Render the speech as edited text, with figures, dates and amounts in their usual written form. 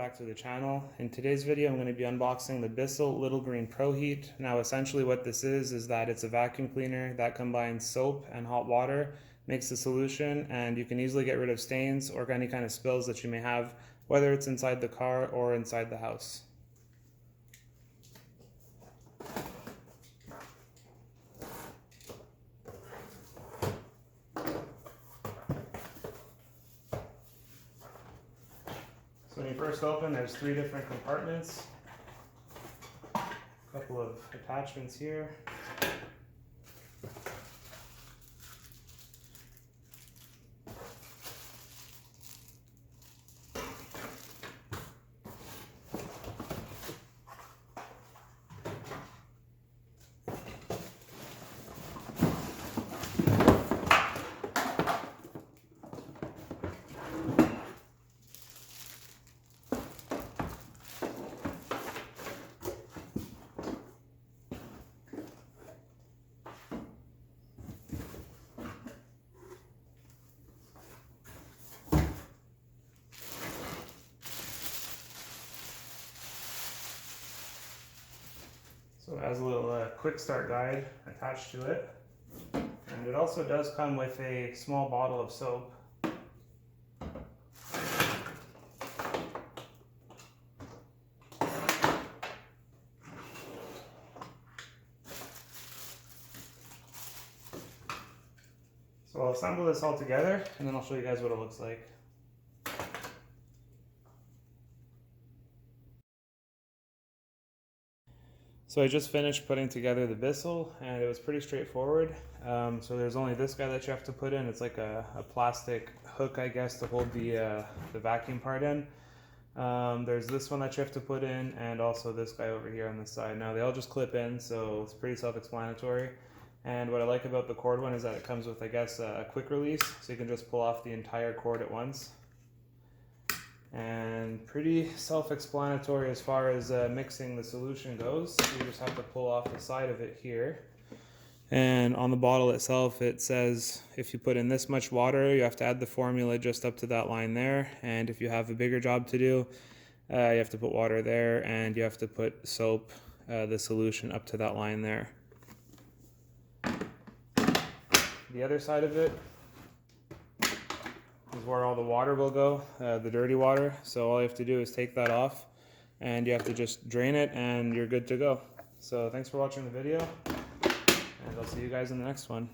back to the channel. In today's video I'm going to be unboxing the Bissell Little Green ProHeat. Now essentially what this is that it's a vacuum cleaner that combines soap and hot water, makes a solution, and you can easily get rid of stains or any kind of spills that you may have, whether it's inside the car or inside the house. So when you first open, there's 3 different compartments, a couple of attachments here. So it has a little quick start guide attached to it, and it also does come with a small bottle of soap. So I'll assemble this all together and then I'll show you guys what it looks like. So I just finished putting together the Bissell and it was pretty straightforward. So there's only this guy that you have to put in. It's like a plastic hook, I guess, to hold the vacuum part in. There's this one that you have to put in, and also this guy over here on the side. Now they all just clip in, so it's pretty self-explanatory. And what I like about the cord one is that it comes with, I guess, a quick release, so you can just pull off the entire cord at once. And pretty self-explanatory as far as mixing the solution goes. You just have to pull off the side of it here. And on the bottle itself it says if you put in this much water, you have to add the formula just up to that line there. And if you have a bigger job to do, you have to put water there, and you have to put soap, the solution, up to that line there. The other side of it is where all the water will go, the dirty water. So all you have to do is take that off, and you have to just drain it and you're good to go. So thanks for watching the video, and I'll see you guys in the next one.